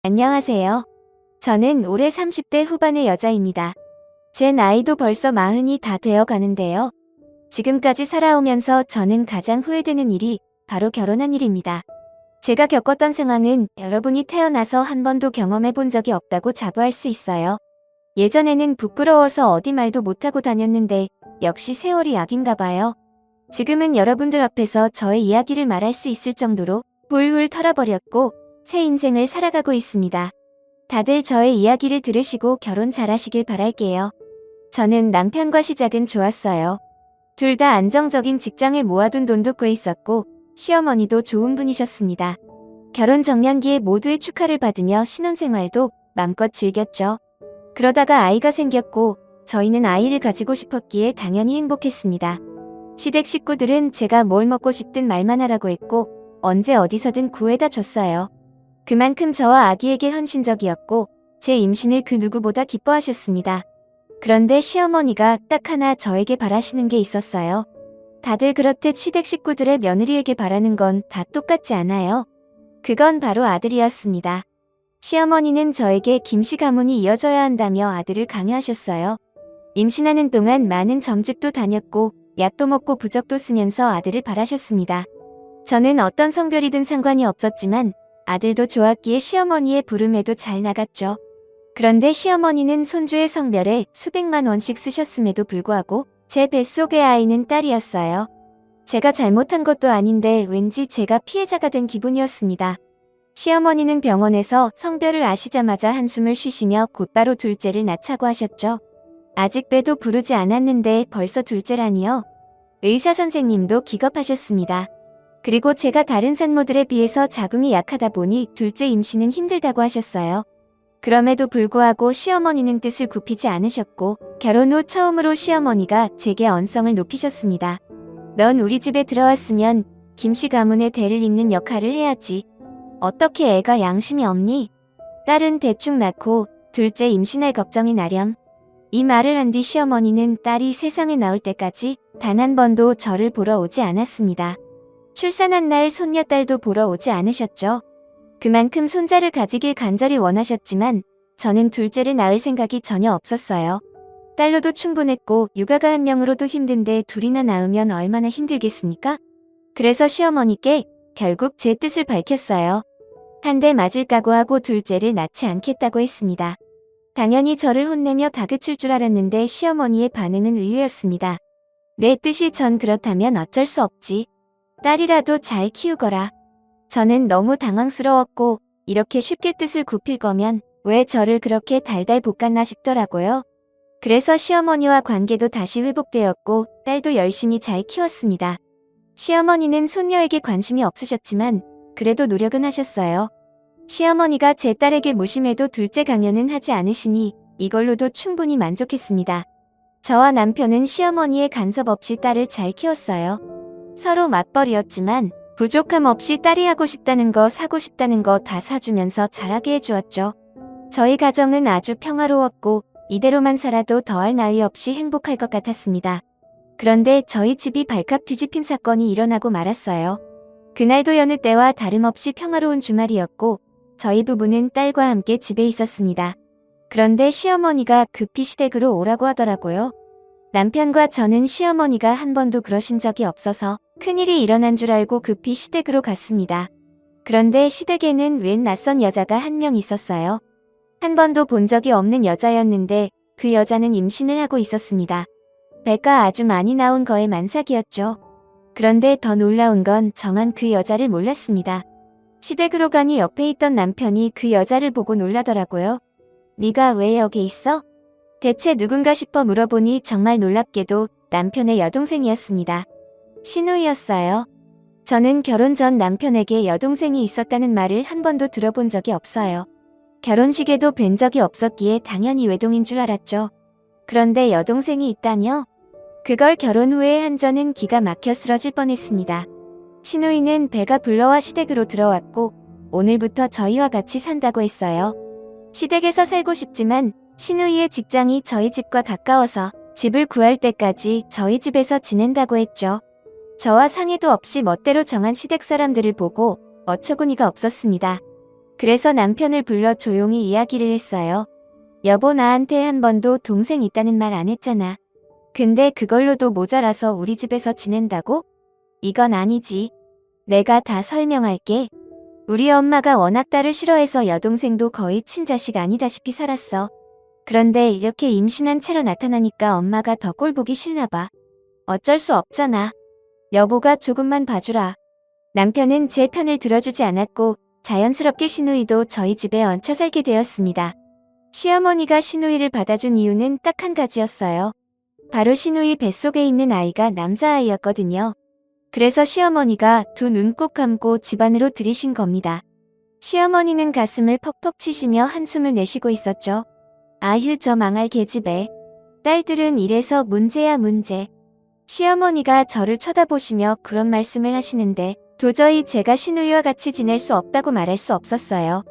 안녕하세요. 저는 올해 30대 후반의 여자입니다. 제 나이도 벌써 40이 다 되어 가는데요. 지금까지 살아오면서 저는 가장 후회되는 일이 바로 결혼한 일입니다. 제가 겪었던 상황은 여러분이 태어나서 한 번도 경험해 본 적이 없다고 자부할 수 있어요. 예전에는 부끄러워서 어디 말도 못하고 다녔는데 역시 세월이 약인가 봐요. 지금은 여러분들 앞에서 저의 이야기를 말할 수 있을 정도로 훌훌 털어버렸고 새 인생을 살아가고 있습니다. 다들 저의 이야기를 들으시고 결혼 잘하시길 바랄게요. 저는 남편과 시작은 좋았어요. 둘 다 안정적인 직장에 모아둔 돈도 꽤 있었고 시어머니도 좋은 분이셨습니다. 결혼 정년기에 모두의 축하를 받으며 신혼생활도 맘껏 즐겼죠. 그러다가 아이가 생겼고 저희는 아이를 가지고 싶었기에 당연히 행복했습니다. 시댁 식구들은 제가 뭘 먹고 싶든 말만 하라고 했고 언제 어디서든 구해다 줬어요. 그만큼 저와 아기에게 헌신적이었고 제 임신을 그 누구보다 기뻐하셨습니다. 그런데 시어머니가 딱 하나 저에게 바라시는 게 있었어요. 다들 그렇듯 시댁 식구들의 며느리에게 바라는 건 다 똑같지 않아요. 그건 바로 아들이었습니다. 시어머니는 저에게 김씨 가문이 이어져야 한다며 아들을 강요하셨어요. 임신하는 동안 많은 점집도 다녔고 약도 먹고 부적도 쓰면서 아들을 바라셨습니다. 저는 어떤 성별이든 상관이 없었지만 아들도 좋았기에 시어머니의 부름에도 잘 나갔죠. 그런데 시어머니는 손주의 성별에 수백만 원씩 쓰셨음에도 불구하고 제 뱃속의 아이는 딸이었어요. 제가 잘못한 것도 아닌데 왠지 제가 피해자가 된 기분이었습니다. 시어머니는 병원에서 성별을 아시자마자 한숨을 쉬시며 곧바로 둘째를 낳자고 하셨죠. 아직 배도 부르지 않았는데 벌써 둘째라니요. 의사 선생님도 기겁하셨습니다. 그리고 제가 다른 산모들에 비해서 자궁이 약하다 보니 둘째 임신은 힘들다고 하셨어요. 그럼에도 불구하고 시어머니는 뜻을 굽히지 않으셨고 결혼 후 처음으로 시어머니가 제게 언성을 높이셨습니다. 넌 우리 집에 들어왔으면 김씨 가문의 대를 잇는 역할을 해야지. 어떻게 애가 양심이 없니? 딸은 대충 낳고 둘째 임신할 걱정이 나렴. 이 말을 한 뒤 시어머니는 딸이 세상에 나올 때까지 단 한 번도 저를 보러 오지 않았습니다. 출산한 날 손녀딸도 보러 오지 않으셨죠. 그만큼 손자를 가지길 간절히 원하셨지만 저는 둘째를 낳을 생각이 전혀 없었어요. 딸로도 충분했고 육아가 한 명으로도 힘든데 둘이나 낳으면 얼마나 힘들겠습니까? 그래서 시어머니께 결국 제 뜻을 밝혔어요. 한 대 맞을 각오하고 둘째를 낳지 않겠다고 했습니다. 당연히 저를 혼내며 다그칠 줄 알았는데 시어머니의 반응은 의외였습니다. 내 뜻이 전 그렇다면 어쩔 수 없지. 딸이라도 잘 키우거라. 저는 너무 당황스러웠고 이렇게 쉽게 뜻을 굽힐 거면 왜 저를 그렇게 달달 볶았나 싶더라고요. 그래서 시어머니와 관계도 다시 회복되었고 딸도 열심히 잘 키웠습니다. 시어머니는 손녀에게 관심이 없으셨지만 그래도 노력은 하셨어요. 시어머니가 제 딸에게 무심해도 둘째 강요는 하지 않으시니 이걸로도 충분히 만족했습니다. 저와 남편은 시어머니의 간섭 없이 딸을 잘 키웠어요. 서로 맞벌이였지만 부족함 없이 딸이 하고 싶다는 거 사고 싶다는 거 다 사주면서 자라게 해주었죠. 저희 가정은 아주 평화로웠고 이대로만 살아도 더할 나위 없이 행복할 것 같았습니다. 그런데 저희 집이 발칵 뒤집힌 사건이 일어나고 말았어요. 그날도 여느 때와 다름없이 평화로운 주말이었고 저희 부부는 딸과 함께 집에 있었습니다. 그런데 시어머니가 급히 시댁으로 오라고 하더라고요. 남편과 저는 시어머니가 한 번도 그러신 적이 없어서 큰일이 일어난 줄 알고 급히 시댁으로 갔습니다. 그런데 시댁에는 웬 낯선 여자가 한 명 있었어요. 한 번도 본 적이 없는 여자였는데 그 여자는 임신을 하고 있었습니다. 배가 아주 많이 나온 거에 만삭이었죠. 그런데 더 놀라운 건 저만 그 여자를 몰랐습니다. 시댁으로 가니 옆에 있던 남편이 그 여자를 보고 놀라더라고요. 네가 왜 여기 있어? 대체 누군가 싶어 물어보니 정말 놀랍게도 남편의 여동생이었습니다. 신우이였어요. 저는 결혼 전 남편에게 여동생이 있었다는 말을 한 번도 들어본 적이 없어요. 결혼식에도 뵌 적이 없었기에 당연히 외동인 줄 알았죠. 그런데 여동생이 있다뇨? 그걸 결혼 후에 한 저는 기가 막혀 쓰러질 뻔했습니다. 신우이는 배가 불러와 시댁으로 들어왔고 오늘부터 저희와 같이 산다고 했어요. 시댁에서 살고 싶지만 신우이의 직장이 저희 집과 가까워서 집을 구할 때까지 저희 집에서 지낸다고 했죠. 저와 상의도 없이 멋대로 정한 시댁 사람들을 보고 어처구니가 없었습니다. 그래서 남편을 불러 조용히 이야기를 했어요. 여보, 나한테 한 번도 동생 있다는 말 안 했잖아. 근데 그걸로도 모자라서 우리 집에서 지낸다고? 이건 아니지. 내가 다 설명할게. 우리 엄마가 워낙 딸을 싫어해서 여동생도 거의 친자식 아니다시피 살았어. 그런데 이렇게 임신한 채로 나타나니까 엄마가 더 꼴보기 싫나 봐. 어쩔 수 없잖아. 여보가 조금만 봐주라. 남편은 제 편을 들어주지 않았고 자연스럽게 시누이도 저희 집에 얹혀 살게 되었습니다. 시어머니가 시누이를 받아준 이유는 딱 한 가지였어요. 바로 시누이 뱃속에 있는 아이가 남자아이였거든요. 그래서 시어머니가 두 눈 꼭 감고 집안으로 들이신 겁니다. 시어머니는 가슴을 퍽퍽 치시며 한숨을 내쉬고 있었죠. 아휴, 저 망할 계집애. 딸들은 이래서 문제야 문제. 시어머니가 저를 쳐다보시며 그런 말씀을 하시는데 도저히 제가 시누이와 같이 지낼 수 없다고 말할 수 없었어요.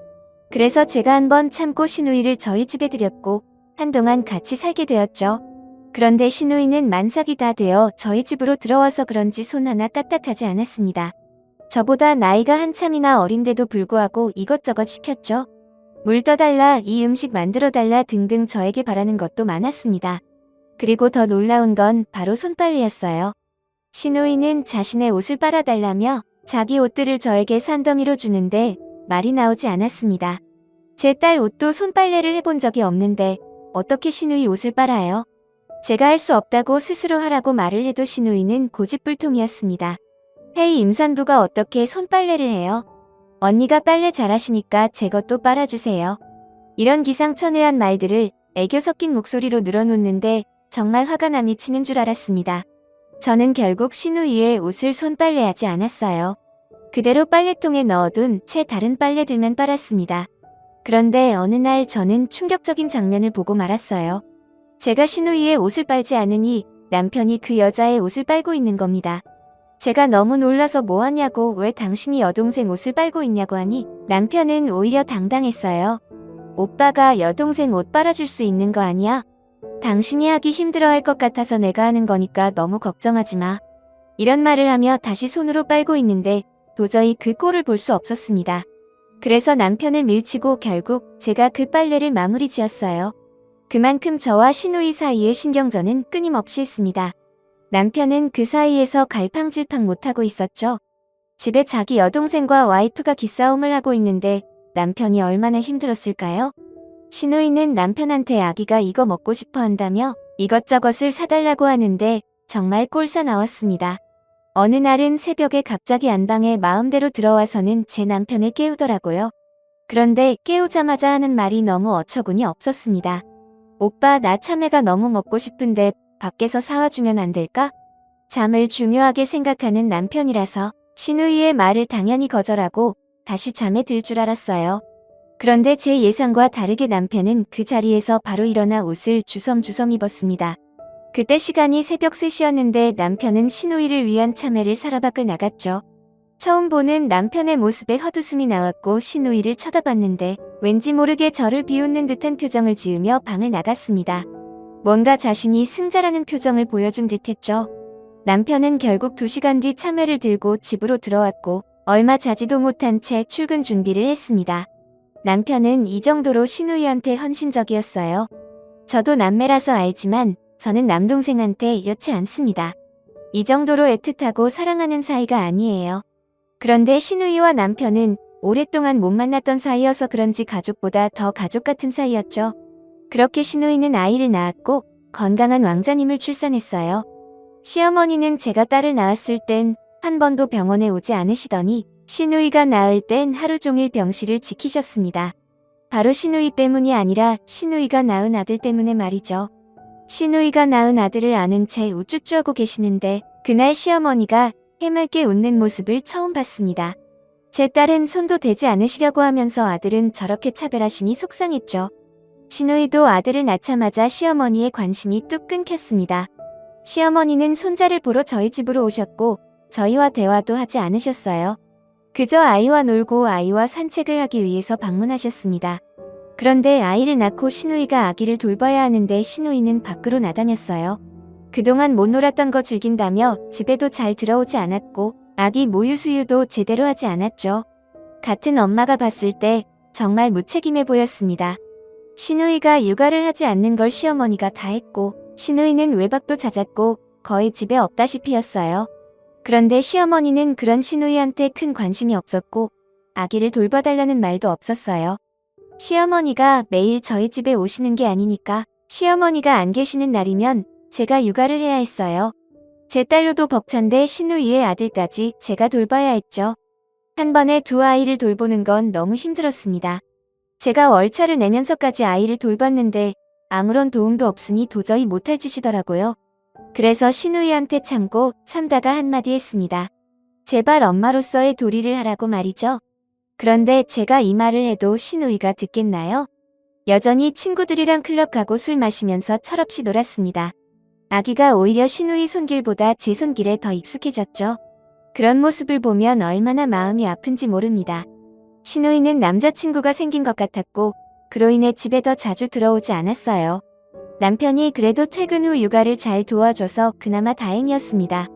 그래서 제가 한번 참고 시누이를 저희 집에 들였고 한동안 같이 살게 되었죠. 그런데 시누이는 만삭이 다 되어 저희 집으로 들어와서 그런지 손 하나 까딱하지 않았습니다. 저보다 나이가 한참이나 어린데도 불구하고 이것저것 시켰죠. 물 떠달라, 이 음식 만들어달라 등등 저에게 바라는 것도 많았습니다. 그리고 더 놀라운 건 바로 손빨래였어요. 시누이는 자신의 옷을 빨아달라며 자기 옷들을 저에게 산더미로 주는데 말이 나오지 않았습니다. 제 딸 옷도 손빨래를 해본 적이 없는데 어떻게 시누이 옷을 빨아요? 제가 할 수 없다고 스스로 하라고 말을 해도 시누이는 고집불통이었습니다. 헤이, 임산부가 어떻게 손빨래를 해요? 언니가 빨래 잘하시니까 제 것도 빨아주세요. 이런 기상천외한 말들을 애교 섞인 목소리로 늘어놓는데 정말 화가 나 미치는 줄 알았습니다. 저는 결국 시누이의 옷을 손빨래하지 않았어요. 그대로 빨래통에 넣어둔 채 다른 빨래들만 빨았습니다. 그런데 어느 날 저는 충격적인 장면을 보고 말았어요. 제가 시누이의 옷을 빨지 않으니 남편이 그 여자의 옷을 빨고 있는 겁니다. 제가 너무 놀라서 뭐하냐고, 왜 당신이 여동생 옷을 빨고 있냐고 하니 남편은 오히려 당당했어요. 오빠가 여동생 옷 빨아줄 수 있는 거 아니야? 당신이 하기 힘들어할 것 같아서 내가 하는 거니까 너무 걱정하지 마. 이런 말을 하며 다시 손으로 빨고 있는데 도저히 그 꼴을 볼 수 없었습니다. 그래서 남편을 밀치고 결국 제가 그 빨래를 마무리 지었어요. 그만큼 저와 시누이 사이의 신경전은 끊임없이 있습니다. 남편은 그 사이에서 갈팡질팡 못하고 있었죠. 집에 자기 여동생과 와이프가 기싸움을 하고 있는데 남편이 얼마나 힘들었을까요? 시누이는 남편한테 아기가 이거 먹고 싶어 한다며 이것저것을 사달라고 하는데 정말 꼴사 나왔습니다. 어느 날은 새벽에 갑자기 안방에 마음대로 들어와서는 제 남편을 깨우더라고요. 그런데 깨우자마자 하는 말이 너무 어처구니 없었습니다. 오빠, 나 참외가 너무 먹고 싶은데 밖에서 사와주면 안 될까? 잠을 중요하게 생각하는 남편이라서 시누이의 말을 당연히 거절하고 다시 잠에 들 줄 알았어요. 그런데 제 예상과 다르게 남편은 그 자리에서 바로 일어나 옷을 주섬주섬 입었습니다. 그때 시간이 새벽 3시였는데 남편은 시누이를 위한 참외를 사러 밖을 나갔죠. 처음 보는 남편의 모습에 헛웃음이 나왔고 시누이를 쳐다봤는데 왠지 모르게 저를 비웃는 듯한 표정을 지으며 방을 나갔습니다. 뭔가 자신이 승자라는 표정을 보여준 듯했죠. 남편은 결국 2시간 뒤 참외를 들고 집으로 들어왔고 얼마 자지도 못한 채 출근 준비를 했습니다. 남편은 이 정도로 시누이한테 헌신적이었어요. 저도 남매라서 알지만 저는 남동생한테 이렇지 않습니다. 이 정도로 애틋하고 사랑하는 사이가 아니에요. 그런데 시누이와 남편은 오랫동안 못 만났던 사이여서 그런지 가족보다 더 가족 같은 사이였죠. 그렇게 시누이는 아이를 낳았고 건강한 왕자님을 출산했어요. 시어머니는 제가 딸을 낳았을 땐 한 번도 병원에 오지 않으시더니 시누이가 낳을 땐 하루 종일 병실을 지키셨습니다. 바로 시누이 때문이 아니라 시누이가 낳은 아들 때문에 말이죠. 시누이가 낳은 아들을 아는 채 우쭈쭈하고 계시는데 그날 시어머니가 해맑게 웃는 모습을 처음 봤습니다. 제 딸은 손도 대지 않으시려고 하면서 아들은 저렇게 차별하시니 속상했죠. 시누이도 아들을 낳자마자 시어머니의 관심이 뚝 끊겼습니다. 시어머니는 손자를 보러 저희 집으로 오셨고 저희와 대화도 하지 않으셨어요. 그저 아이와 놀고 아이와 산책을 하기 위해서 방문하셨습니다. 그런데 아이를 낳고 시누이가 아기를 돌봐야 하는데 시누이는 밖으로 나다녔어요. 그동안 못 놀았던 거 즐긴다며 집에도 잘 들어오지 않았고 아기 모유 수유도 제대로 하지 않았죠. 같은 엄마가 봤을 때 정말 무책임해 보였습니다. 시누이가 육아를 하지 않는 걸 시어머니가 다 했고 시누이는 외박도 잦았고 거의 집에 없다시피였어요. 그런데 시어머니는 그런 시누이한테 큰 관심이 없었고 아기를 돌봐달라는 말도 없었어요. 시어머니가 매일 저희 집에 오시는 게 아니니까 시어머니가 안 계시는 날이면 제가 육아를 해야 했어요. 제 딸로도 벅찬데 시누이의 아들까지 제가 돌봐야 했죠. 한 번에 두 아이를 돌보는 건 너무 힘들었습니다. 제가 월차를 내면서까지 아이를 돌봤는데 아무런 도움도 없으니 도저히 못할 짓이더라고요. 그래서 시누이한테 참고 참다가 한마디 했습니다. 제발 엄마로서의 도리를 하라고 말이죠. 그런데 제가 이 말을 해도 시누이가 듣겠나요? 여전히 친구들이랑 클럽 가고 술 마시면서 철없이 놀았습니다. 아기가 오히려 시누이 손길보다 제 손길에 더 익숙해졌죠. 그런 모습을 보면 얼마나 마음이 아픈지 모릅니다. 시누이는 남자친구가 생긴 것 같았고 그로 인해 집에 더 자주 들어오지 않았어요. 남편이 그래도 퇴근 후 육아를 잘 도와줘서 그나마 다행이었습니다.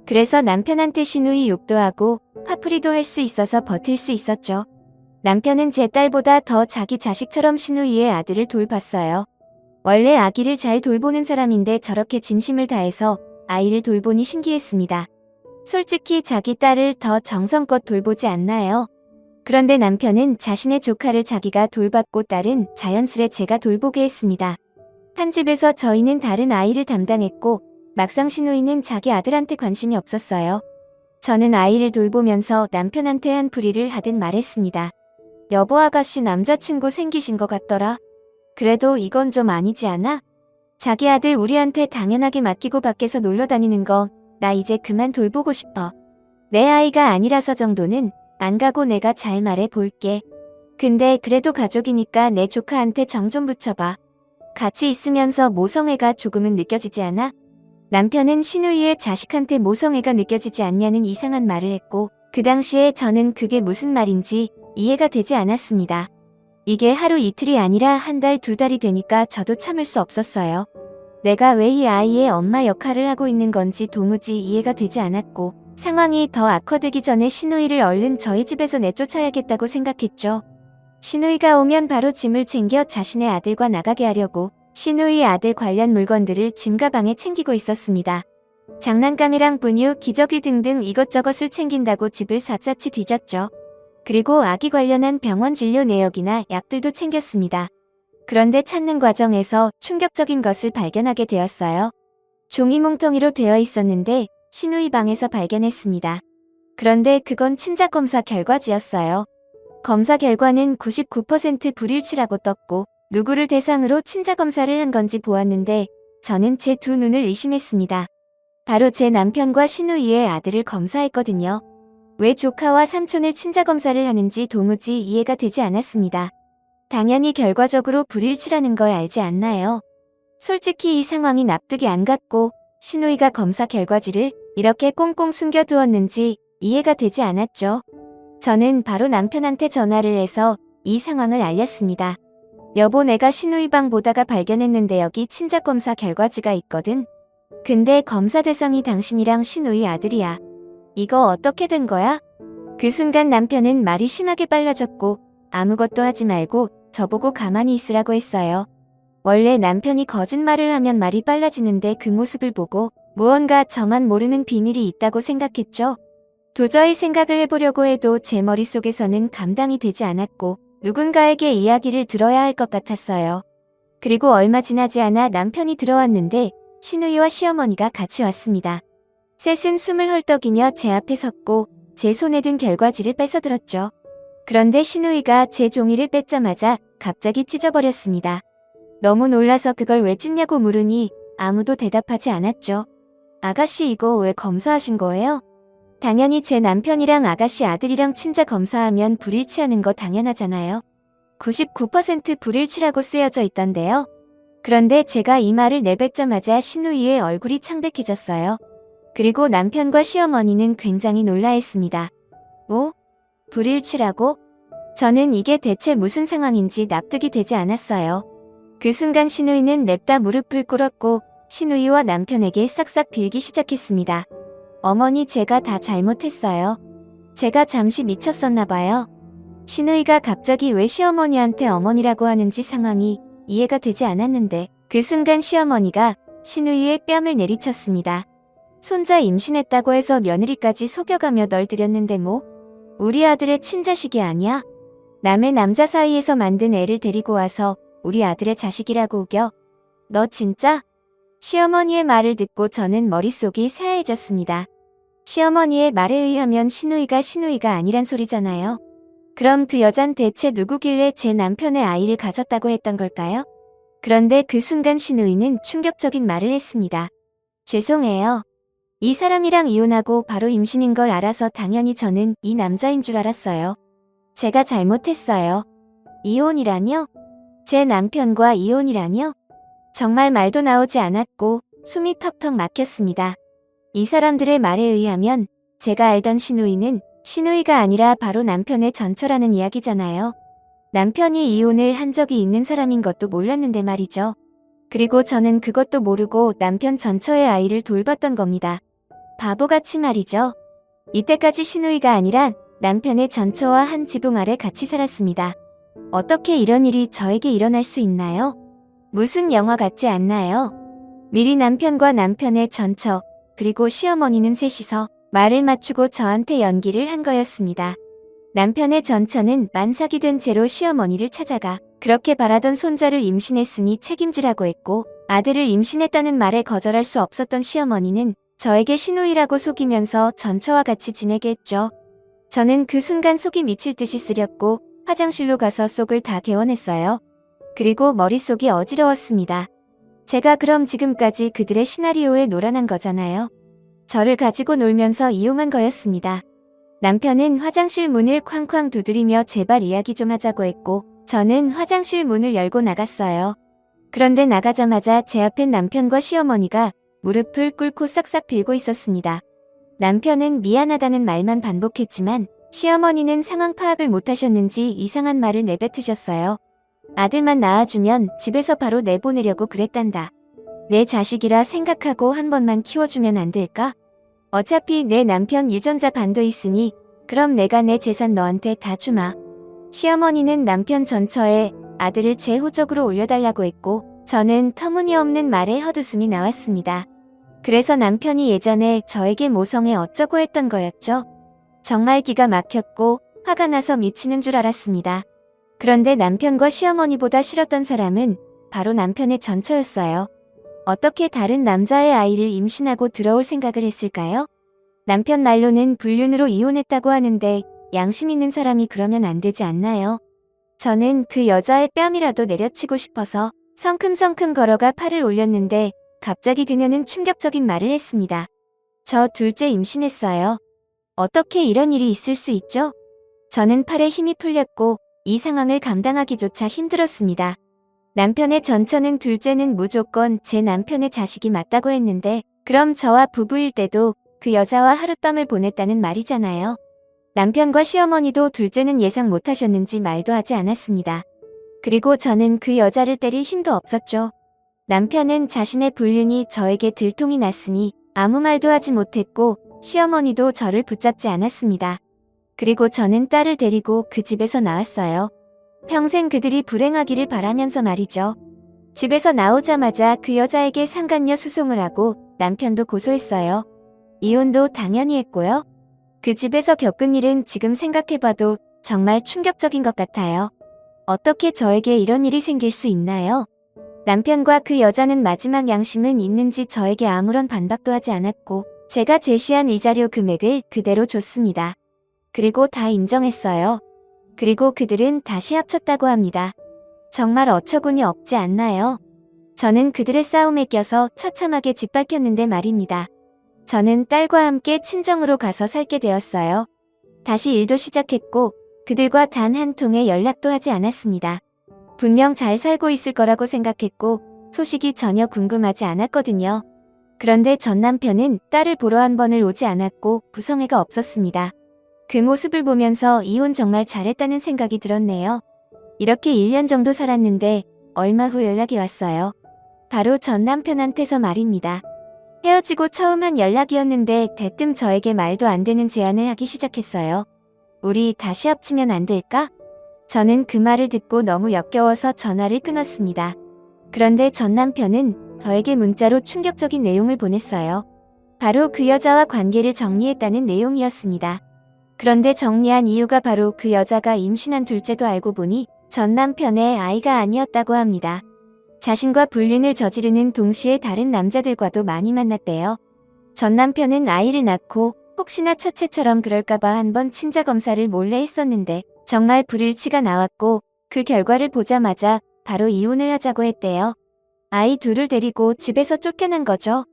그래서 남편한테 시누이 욕도 하고 화풀이도 할 수 있어서 버틸 수 있었죠. 남편은 제 딸보다 더 자기 자식처럼 시누이의 아들을 돌봤어요. 원래 아기를 잘 돌보는 사람인데 저렇게 진심을 다해서 아이를 돌보니 신기했습니다. 솔직히 자기 딸을 더 정성껏 돌보지 않나요? 그런데 남편은 자신의 조카를 자기가 돌봤고 딸은 자연스레 제가 돌보게 했습니다. 한 집에서 저희는 다른 아이를 담당했고 막상 시누이는 자기 아들한테 관심이 없었어요. 저는 아이를 돌보면서 남편한테 한풀이를 하듯 말했습니다. 여보 아가씨 남자친구 생기신 것 같더라. 그래도 이건 좀 아니지 않아? 자기 아들 우리한테 당연하게 맡기고 밖에서 놀러 다니는 거 나 이제 그만 돌보고 싶어. 내 아이가 아니라서 정도는 안 가고 내가 잘 말해 볼게. 근데 그래도 가족이니까 내 조카한테 정 좀 붙여봐. 같이 있으면서 모성애가 조금은 느껴지지 않아? 남편은 시누이의 자식한테 모성애가 느껴지지 않냐는 이상한 말을 했고 그 당시에 저는 그게 무슨 말인지 이해가 되지 않았습니다. 이게 하루 이틀이 아니라 한 달, 두 달이 되니까 저도 참을 수 없었어요. 내가 왜 이 아이의 엄마 역할을 하고 있는 건지 도무지 이해가 되지 않았고 상황이 더 악화되기 전에 시누이를 얼른 저희 집에서 내쫓아야겠다고 생각했죠. 시누이가 오면 바로 짐을 챙겨 자신의 아들과 나가게 하려고 시누이 아들 관련 물건들을 짐 가방에 챙기고 있었습니다. 장난감이랑 분유, 기저귀 등등 이것저것을 챙긴다고 집을 샅샅이 뒤졌죠. 그리고 아기 관련한 병원 진료 내역이나 약들도 챙겼습니다. 그런데 찾는 과정에서 충격적인 것을 발견하게 되었어요. 종이 뭉텅이로 되어 있었는데 시누이 방에서 발견했습니다. 그런데 그건 친자검사 결과지였어요. 검사 결과는 99% 불일치라고 떴고 누구를 대상으로 친자검사를 한 건지 보았는데 저는 제 두 눈을 의심했습니다. 바로 제 남편과 시누이의 아들을 검사했거든요. 왜 조카와 삼촌을 친자검사를 하는지 도무지 이해가 되지 않았습니다. 당연히 결과적으로 불일치라는 걸 알지 않나요? 솔직히 이 상황이 납득이 안 갔고 시누이가 검사 결과지를 이렇게 꽁꽁 숨겨두었는지 이해가 되지 않았죠. 저는 바로 남편한테 전화를 해서 이 상황을 알렸습니다. 여보 내가 시누이 방 보다가 발견했는데 여기 친자검사 결과지가 있거든. 근데 검사 대상이 당신이랑 시누이 아들이야. 이거 어떻게 된 거야? 그 순간 남편은 말이 심하게 빨라졌고 아무것도 하지 말고 저보고 가만히 있으라고 했어요. 원래 남편이 거짓말을 하면 말이 빨라지는데 그 모습을 보고 무언가 저만 모르는 비밀이 있다고 생각했죠. 도저히 생각을 해보려고 해도 제 머릿속에서는 감당이 되지 않았고 누군가에게 이야기를 들어야 할 것 같았어요. 그리고 얼마 지나지 않아 남편이 들어왔는데 시누이와 시어머니가 같이 왔습니다. 셋은 숨을 헐떡이며 제 앞에 섰고 제 손에 든 결과지를 뺏어들었죠. 그런데 시누이가 제 종이를 뺏자마자 갑자기 찢어버렸습니다. 너무 놀라서 그걸 왜 찢냐고 물으니 아무도 대답하지 않았죠. 아가씨 이거 왜 검사하신 거예요? 당연히 제 남편이랑 아가씨 아들이랑 친자 검사하면 불일치하는 거 당연하잖아요. 99% 불일치라고 쓰여져 있던데요. 그런데 제가 이 말을 내뱉자마자 시누이의 얼굴이 창백해졌어요. 그리고 남편과 시어머니는 굉장히 놀라했습니다. 뭐? 불일치라고? 저는 이게 대체 무슨 상황인지 납득이 되지 않았어요. 그 순간 시누이는 냅다 무릎을 꿇었고 시누이와 남편에게 싹싹 빌기 시작했습니다. 어머니 제가 다 잘못했어요. 제가 잠시 미쳤었나 봐요. 신우이가 갑자기 왜 시어머니한테 어머니라고 하는지 상황이 이해가 되지 않았는데 그 순간 시어머니가 신우이의 뺨을 내리쳤습니다. 손자 임신했다고 해서 며느리까지 속여가며 널 들였는데 뭐? 우리 아들의 친자식이 아니야? 남의 남자 사이에서 만든 애를 데리고 와서 우리 아들의 자식이라고 우겨? 너 진짜? 시어머니의 말을 듣고 저는 머릿속이 새하얘졌습니다. 시어머니의 말에 의하면 신우이가 아니란 소리잖아요. 그럼 그 여잔 대체 누구길래 제 남편의 아이를 가졌다고 했던 걸까요? 그런데 그 순간 신우이는 충격적인 말을 했습니다. 죄송해요. 이 사람이랑 이혼하고 바로 임신인 걸 알아서 당연히 저는 이 남자인 줄 알았어요. 제가 잘못했어요. 이혼이라뇨? 제 남편과 이혼이라뇨? 정말 말도 나오지 않았고 숨이 턱턱 막혔습니다. 이 사람들의 말에 의하면 제가 알던 신우이는 신우이가 아니라 바로 남편의 전처라는 이야기잖아요. 남편이 이혼을 한 적이 있는 사람인 것도 몰랐는데 말이죠. 그리고 저는 그것도 모르고 남편 전처의 아이를 돌봤던 겁니다. 바보같이 말이죠. 이때까지 신우이가 아니라 남편의 전처와 한 지붕 아래 같이 살았습니다. 어떻게 이런 일이 저에게 일어날 수 있나요? 무슨 영화 같지 않나요? 미리 남편과 남편의 전처, 그리고 시어머니는 셋이서 말을 맞추고 저한테 연기를 한 거였습니다. 남편의 전처는 만삭이 된 채로 시어머니를 찾아가 그렇게 바라던 손자를 임신했으니 책임지라고 했고 아들을 임신했다는 말에 거절할 수 없었던 시어머니는 저에게 신우이라고 속이면서 전처와 같이 지내게 했죠. 저는 그 순간 속이 미칠 듯이 쓰렸고 화장실로 가서 속을 다 개원했어요. 그리고 머릿속이 어지러웠습니다. 제가 그럼 지금까지 그들의 시나리오에 놀아난 거잖아요. 저를 가지고 놀면서 이용한 거였습니다. 남편은 화장실 문을 쾅쾅 두드리며 제발 이야기 좀 하자고 했고 저는 화장실 문을 열고 나갔어요. 그런데 나가자마자 제 앞엔 남편과 시어머니가 무릎을 꿇고 싹싹 빌고 있었습니다. 남편은 미안하다는 말만 반복했지만 시어머니는 상황 파악을 못하셨는지 이상한 말을 내뱉으셨어요. 아들만 낳아주면 집에서 바로 내보내려고 그랬단다. 내 자식이라 생각하고 한 번만 키워주면 안 될까? 어차피 내 남편 유전자 반도 있으니 그럼 내가 내 재산 너한테 다 주마. 시어머니는 남편 전처에 아들을 제 호적으로 올려달라고 했고 저는 터무니없는 말에 헛웃음이 나왔습니다. 그래서 남편이 예전에 저에게 모성애 어쩌고 했던 거였죠. 정말 기가 막혔고 화가 나서 미치는 줄 알았습니다. 그런데 남편과 시어머니보다 싫었던 사람은 바로 남편의 전처였어요. 어떻게 다른 남자의 아이를 임신하고 들어올 생각을 했을까요? 남편 말로는 불륜으로 이혼했다고 하는데 양심 있는 사람이 그러면 안 되지 않나요? 저는 그 여자의 뺨이라도 내려치고 싶어서 성큼성큼 걸어가 팔을 올렸는데 갑자기 그녀는 충격적인 말을 했습니다. 저 둘째 임신했어요. 어떻게 이런 일이 있을 수 있죠? 저는 팔에 힘이 풀렸고 이 상황을 감당하기조차 힘들었습니다. 남편의 전처는 둘째는 무조건 제 남편의 자식이 맞다고 했는데 그럼 저와 부부일 때도 그 여자와 하룻밤을 보냈다는 말이잖아요. 남편과 시어머니도 둘째는 예상 못하셨는지 말도 하지 않았습니다. 그리고 저는 그 여자를 때릴 힘도 없었죠. 남편은 자신의 불륜이 저에게 들통이 났으니 아무 말도 하지 못했고 시어머니도 저를 붙잡지 않았습니다. 그리고 저는 딸을 데리고 그 집에서 나왔어요. 평생 그들이 불행하기를 바라면서 말이죠. 집에서 나오자마자 그 여자에게 상간녀 수송을 하고 남편도 고소했어요. 이혼도 당연히 했고요. 그 집에서 겪은 일은 지금 생각해봐도 정말 충격적인 것 같아요. 어떻게 저에게 이런 일이 생길 수 있나요? 남편과 그 여자는 마지막 양심은 있는지 저에게 아무런 반박도 하지 않았고 제가 제시한 위자료 금액을 그대로 줬습니다. 그리고 다 인정했어요. 그리고 그들은 다시 합쳤다고 합니다. 정말 어처구니 없지 않나요? 저는 그들의 싸움에 껴서 처참하게 짓밟혔는데 말입니다. 저는 딸과 함께 친정으로 가서 살게 되었어요. 다시 일도 시작했고 그들과 단 한 통의 연락도 하지 않았습니다. 분명 잘 살고 있을 거라고 생각했고 소식이 전혀 궁금하지 않았거든요. 그런데 전 남편은 딸을 보러 한 번을 오지 않았고 부성애가 없었습니다. 그 모습을 보면서 이혼 정말 잘했다는 생각이 들었네요. 이렇게 1년 정도 살았는데 얼마 후 연락이 왔어요. 바로 전 남편한테서 말입니다. 헤어지고 처음 한 연락이었는데 대뜸 저에게 말도 안 되는 제안을 하기 시작했어요. 우리 다시 합치면 안 될까? 저는 그 말을 듣고 너무 역겨워서 전화를 끊었습니다. 그런데 전 남편은 저에게 문자로 충격적인 내용을 보냈어요. 바로 그 여자와 관계를 정리했다는 내용이었습니다. 그런데 정리한 이유가 바로 그 여자가 임신한 둘째도 알고 보니 전 남편의 아이가 아니었다고 합니다. 자신과 불륜을 저지르는 동시에 다른 남자들과도 많이 만났대요. 전 남편은 아이를 낳고 혹시나 첫째처럼 그럴까봐 한번 친자 검사를 몰래 했었는데 정말 불일치가 나왔고 그 결과를 보자마자 바로 이혼을 하자고 했대요. 아이 둘을 데리고 집에서 쫓겨난 거죠.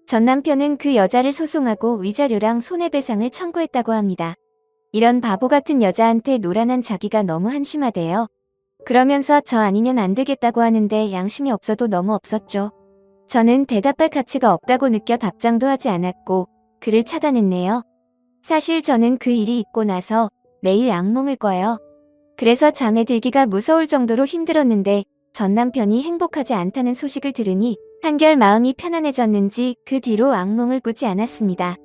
전 남편은 그 여자를 소송하고 위자료랑 손해배상을 청구했다고 합니다. 이런 바보 같은 여자한테 노란한 자기가 너무 한심하대요. 그러면서 저 아니면 안 되겠다고 하는데 양심이 없어도 너무 없었죠. 저는 대답할 가치가 없다고 느껴 답장도 하지 않았고 그를 차단했네요. 사실 저는 그 일이 있고 나서 매일 악몽을 꿔요. 그래서 잠에 들기가 무서울 정도로 힘들었는데 전 남편이 행복하지 않다는 소식을 들으니 한결 마음이 편안해졌는지 그 뒤로 악몽을 꾸지 않았습니다.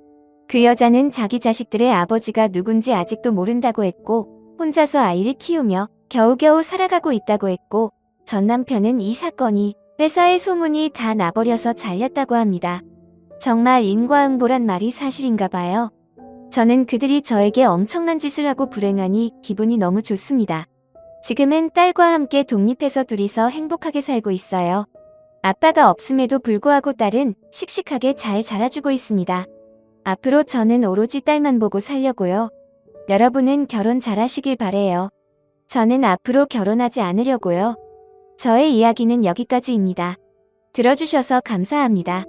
그 여자는 자기 자식들의 아버지가 누군지 아직도 모른다고 했고 혼자서 아이를 키우며 겨우겨우 살아가고 있다고 했고 전 남편은 이 사건이 회사의 소문이 다 나버려서 잘렸다고 합니다. 정말 인과응보란 말이 사실인가 봐요. 저는 그들이 저에게 엄청난 짓을 하고 불행하니 기분이 너무 좋습니다. 지금은 딸과 함께 독립해서 둘이서 행복하게 살고 있어요. 아빠가 없음에도 불구하고 딸은 씩씩하게 잘 자라주고 있습니다. 앞으로 저는 오로지 딸만 보고 살려고요. 여러분은 결혼 잘하시길 바래요. 저는 앞으로 결혼하지 않으려고요. 저의 이야기는 여기까지입니다. 들어주셔서 감사합니다.